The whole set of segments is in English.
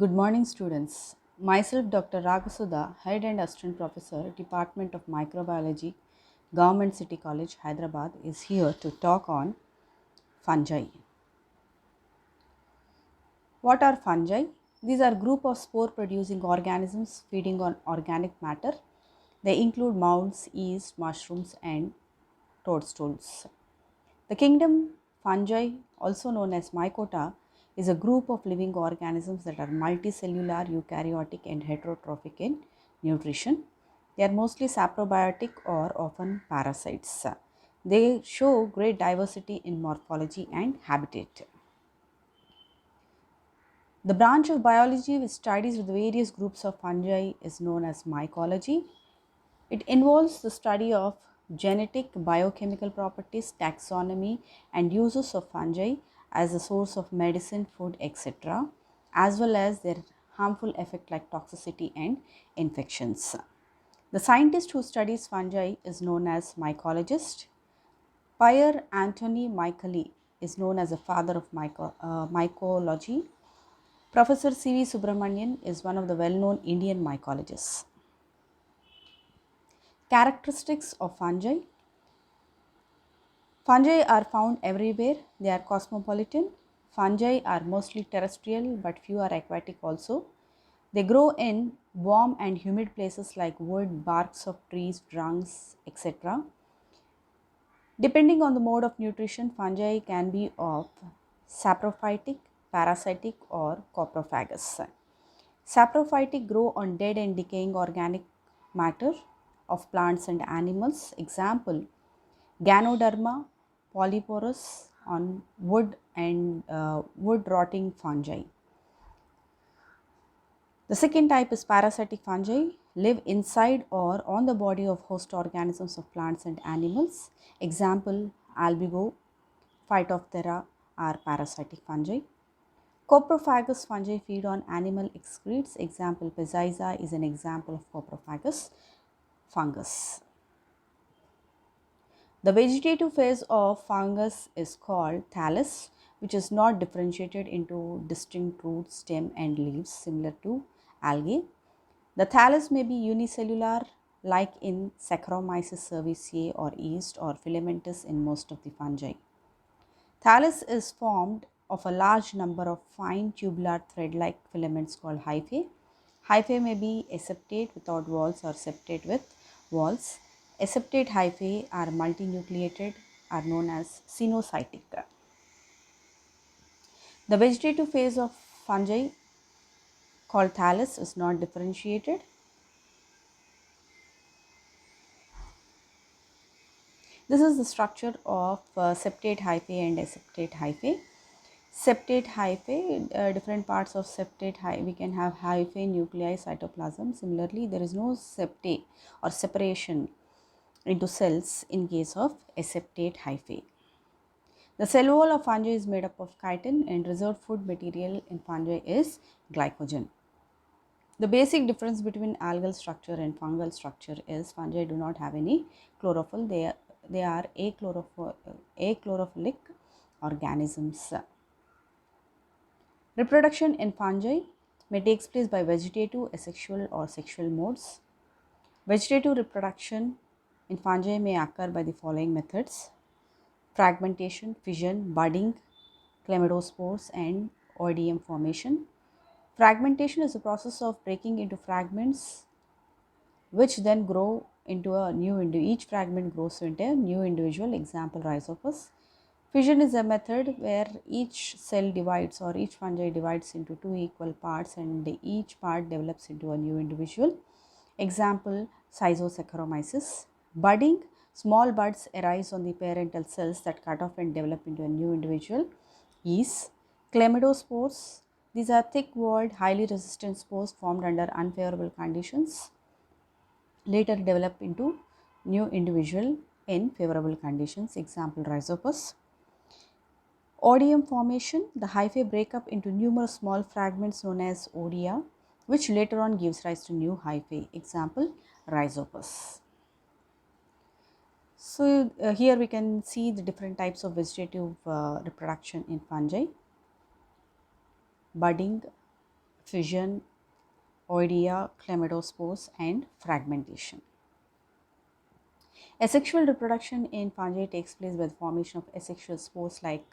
Good morning, students. Myself, Dr. Raghasudha, Head and Assistant Professor, Department of Microbiology, Government City College, Hyderabad, is here to talk on fungi. What are fungi? These are group of spore-producing organisms feeding on organic matter. They include moulds, yeast, mushrooms, and toadstools. The kingdom fungi, also known as mycota, is a group of living organisms that are multicellular, eukaryotic, and heterotrophic in nutrition. They are mostly saprobiotic or often parasites. They show great diversity in morphology and habitat. The branch of biology which studies with various groups of fungi is known as mycology. It involves the study of genetic, biochemical properties, taxonomy, and uses of fungi as a source of medicine, food, etc., as well as their harmful effect like toxicity and infections. The scientist who studies fungi is known as mycologist. Pierre Anthony Mycoli is known as the father of mycology. Professor C.V. Subramanian is one of the well-known Indian mycologists. Characteristics of fungi. Fungi are found everywhere. They are cosmopolitan. Fungi are mostly terrestrial but few are aquatic also. They grow in warm and humid places like wood, barks of trees, trunks, etc. Depending on the mode of nutrition, fungi can be of saprophytic, parasitic, or coprophagous. Saprophytic grow on dead and decaying organic matter of plants and animals. Example, Ganoderma polyporous on wood and wood rotting fungi. The second type is parasitic fungi, live inside or on the body of host organisms of plants and animals. Example, albigo, Phytophthora are parasitic fungi. Coprophagous fungi feed on animal excretes. Example, Pizziza is an example of coprophagous fungus. The vegetative phase of fungus is called thallus, which is not differentiated into distinct root, stem, and leaves similar to algae. The thallus may be unicellular, like in Saccharomyces cerevisiae or yeast, or filamentous in most of the fungi. Thallus is formed of a large number of fine tubular thread-like filaments called hyphae. Hyphae may be aseptate without walls or septate with walls. Aseptate hyphae are multinucleated, are known as cenocytic. The vegetative phase of fungi called thallus is not differentiated. This is the structure of septate hyphae and aseptate hyphae. Septate hyphae, different parts of septate hyphae, we can have hyphae, nuclei, cytoplasm. Similarly, there is no septate or separation into cells in case of aseptate hyphae. The cell wall of fungi is made up of chitin and reserved food material in fungi is glycogen. The basic difference between algal structure and fungal structure is fungi do not have any chlorophyll. They are achlorophylic organisms. Reproduction in fungi may take place by vegetative, asexual, or sexual modes. Vegetative reproduction in fungi may occur by the following methods: fragmentation, fission, budding, chlamydospores, and oidium formation. Fragmentation is the process of breaking into fragments which then grow into a new individual. Each fragment grows into a new individual. Example, rhizopus. Fission is a method where each cell divides or each fungi divides into two equal parts and each part develops into a new individual. Example, Sizosaccharomyces. Budding, small buds arise on the parental cells that cut off and develop into a new individual. Yeast. Chlamydospores, these are thick-walled, highly resistant spores formed under unfavorable conditions, later develop into new individual in favorable conditions. Example, rhizopus. Odium formation, the hyphae break up into numerous small fragments known as odia, which later on gives rise to new hyphae. Example, rhizopus. So, here we can see the different types of vegetative reproduction in fungi: budding, fission, oidea, chlamydospores, and fragmentation. Asexual reproduction in fungi takes place by the formation of asexual spores like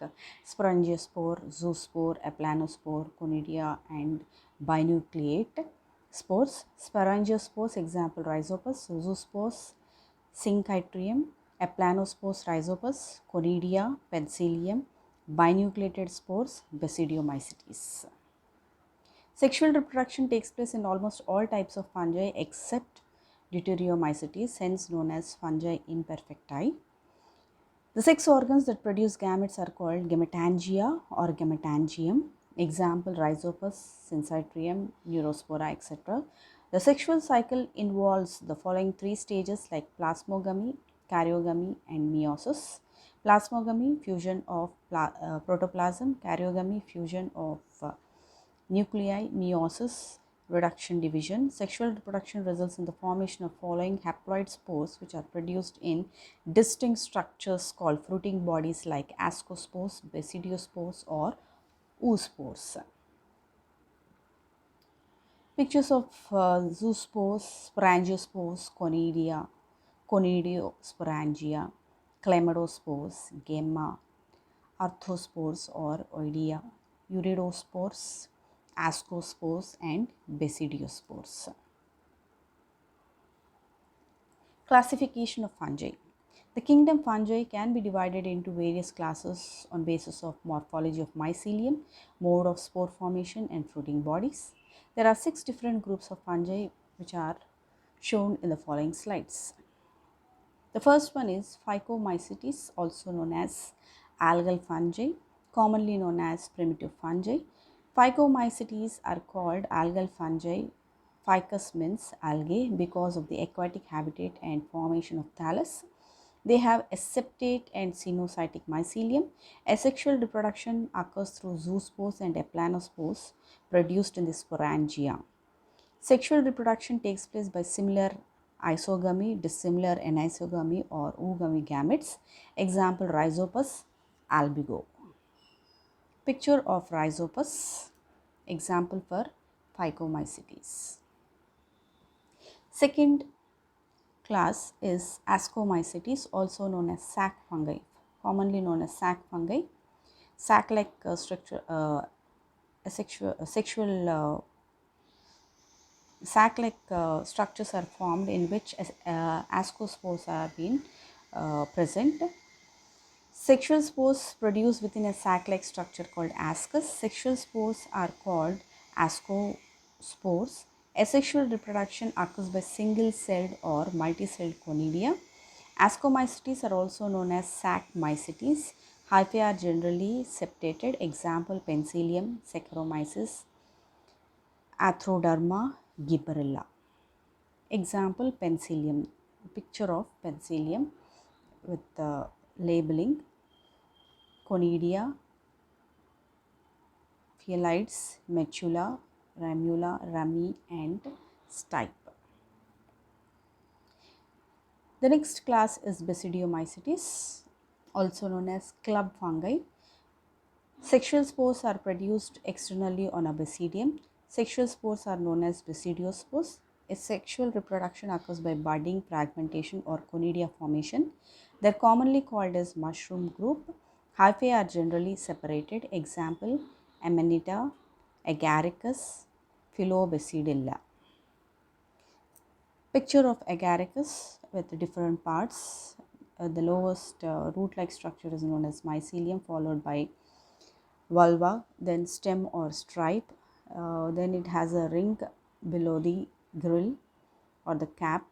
sporangiospore, zoospore, aplanospore, conidia, and binucleate spores. Sporangiospores, example rhizopus, zoospores, syncytium, aplanospores, rhizopus, conidia, penicillium, binucleated spores, Basidiomycitis. Sexual reproduction takes place in almost all types of fungi except Deuteriomycetes, hence known as fungi imperfecti. The sex organs that produce gametes are called gametangia or gametangium. Example Rhizopus, Syncytium, Neurospora, etc. The sexual cycle involves the following three stages like plasmogamy, karyogamy, and meiosis. Plasmogamy, fusion of protoplasm, karyogamy, fusion of nuclei, meiosis, reduction, division. Sexual reproduction results in the formation of following haploid spores which are produced in distinct structures called fruiting bodies like ascospores, basidiospores, or oospores. Pictures of zoospores, sporangiospores, conidia, conidiosporangia, chlamydospores, gemma, arthrospores or oidea, uridospores, ascospores, and basidiospores. Classification of fungi. The kingdom fungi can be divided into various classes on basis of morphology of mycelium, mode of spore formation, and fruiting bodies. There are 6 different groups of fungi which are shown in the following slides. The first one is Phycomycitis, also known as algal fungi, commonly known as primitive fungi. Phycomycites are called algal fungi. Ficus means algae because of the aquatic habitat and formation of thallus. They have aseptate and cenocytic mycelium. Asexual reproduction occurs through zoospores and aplanospores produced in the sporangia. Sexual reproduction takes place by similar isogamy, dissimilar anisogamy, or oogamy gametes. Example Rhizopus albigo. Picture of Rhizopus. Example for Phycomycites. Second class is Ascomycetis, also known as sac fungi, commonly known as sac fungi. Sac-like structure, sexual sac-like structures are formed in which ascospores are being present. Sexual spores produced within a sac-like structure called ascus. Sexual spores are called ascospores. Asexual reproduction occurs by single-celled or multi-celled conidia. Ascomycetes are also known as sac mycetes. Hyphae are generally septated. Example Penicillium, Saccharomyces, Arthroderma, gibberella. Example Penicillium. Picture of Penicillium with the labeling conidia, Phyllides, Metula, Ramula, Rami, and Stipe. The next class is Basidiomycitis, also known as club fungi. Sexual spores are produced externally on a basidium. Sexual spores are known as basidiospores. Asexual reproduction occurs by budding, fragmentation, or conidia formation. They are commonly called as mushroom group. Hyphae are generally separated. Example Amanita, Agaricus, Philobasidilla. Picture of Agaricus with different parts. The lowest root-like structure is known as mycelium, followed by vulva, then stem or stripe, then it has a ring below the grill or the cap.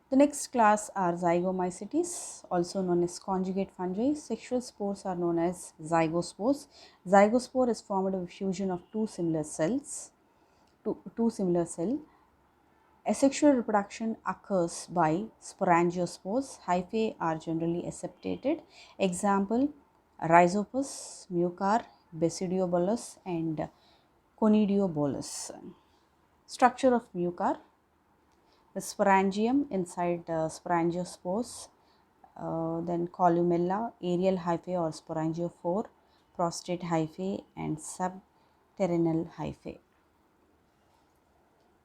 The next class are Zygomycetes, also known as conjugate fungi. Sexual spores are known as zygospores. Zygospore is formed by fusion of two similar cells. Asexual reproduction occurs by sporangiospores. Hyphae are generally aseptated. Example Rhizopus, Mucar, Basidiobolus, and Conidiobolus. Structure of Mucar: the sporangium inside sporangiospores, then columella, aerial hyphae or sporangiophore, prostate hyphae, and terminal hyphae.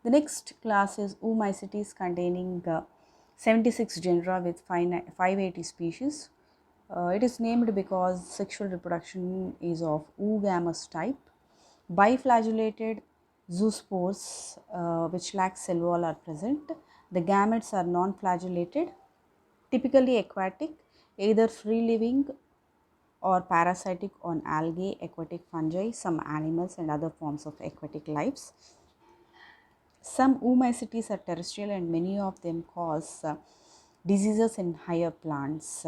The next class is Oomycetes containing 76 genera with 580 species. It is named because sexual reproduction is of oogamous type. Biflagellated zoospores which lack cell wall are present. The gametes are non-flagellated, typically aquatic, either free living or parasitic on algae, aquatic fungi, some animals and other forms of aquatic lives. Some oomycetes are terrestrial and many of them cause diseases in higher plants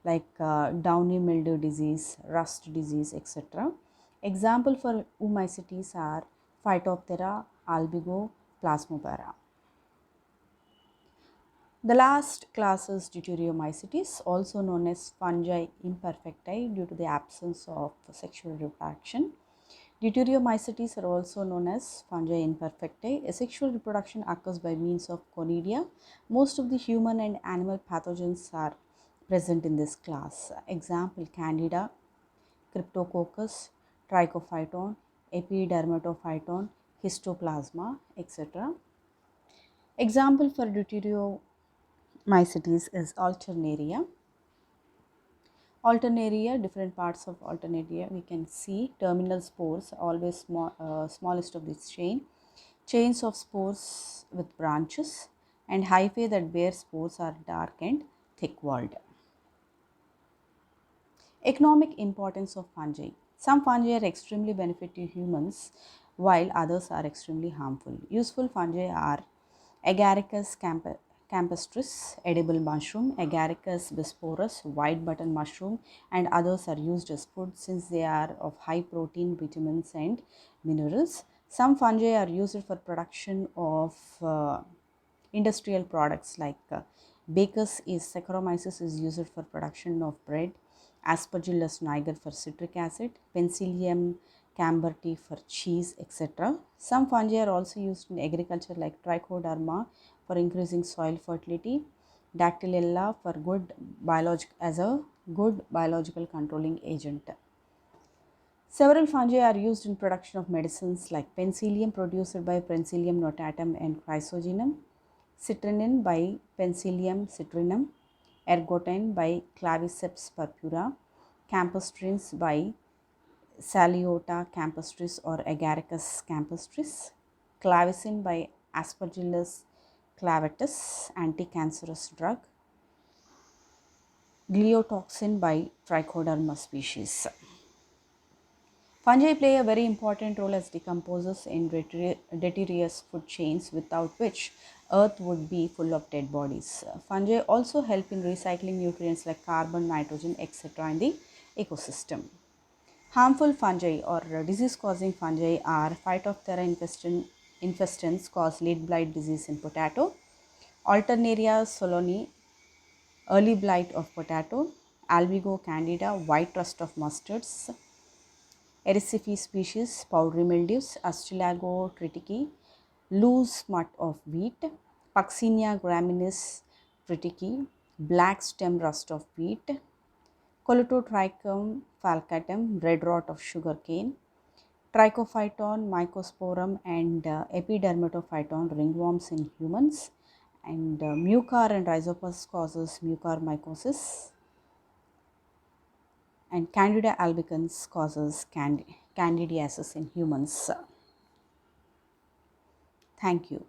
like downy mildew disease, rust disease, etc. Example for oomycetes are Phytophthora, albigo, Plasmopara. The last class is Deuteriomycetes, also known as fungi imperfecti due to the absence of sexual reproduction. Deuteriomycetes are also known as fungi imperfecti. Asexual reproduction occurs by means of conidia. Most of the human and animal pathogens are present in this class. Example: Candida, Cryptococcus, Trichophyton, Epidermatophyton, Histoplasma, etc. Example for Deuteriomycetes is Alternaria. Alternaria, different parts of Alternaria we can see. Terminal spores, always smallest of this chain. Chains of spores with branches, and hyphae that bear spores are dark and thick walled. Economic importance of fungi. Some fungi are extremely beneficial to humans while others are extremely harmful. Useful fungi are Agaricus campestris, edible mushroom, Agaricus bisporus, white button mushroom, and others are used as food since they are of high protein, vitamins and minerals. Some fungi are used for production of industrial products like Baker's is Saccharomyces is used for production of bread, Aspergillus niger for citric acid, Penicillium camberti for cheese, etc. Some fungi are also used in agriculture like Trichoderma for increasing soil fertility, Dactylella for as a good biological controlling agent. Several fungi are used in production of medicines like penicillium produced by Penicillium notatum and Chrysogenum, citrinin by Penicillium citrinum, ergotin by Claviceps purpura, campestrins by Saliota campestris or Agaricus campestris, clavicin by Aspergillus clavatus, anti-cancerous drug, gliotoxin by Trichoderma species. Fungi play a very important role as decomposers in deleterious food chains, without which earth would be full of dead bodies. Fungi also help in recycling nutrients like carbon, nitrogen, etc. in the ecosystem. Harmful fungi or disease causing fungi are Phytophthora infestans cause lead blight disease in potato, Alternaria soloni early blight of potato, Albigo candida white rust of mustards, Erisifi species, powdery mildews, Astilago triticum, loose smut of wheat, Puccinia graminis triticum, black stem rust of wheat, Colototrichum falcatum, red rot of sugarcane, Trichophyton, Mycosporum and Epidermatophyton ringworms in humans, and Mucar and Rhizopus causes mucormycosis, and Candida albicans causes candidiasis in humans. Thank you.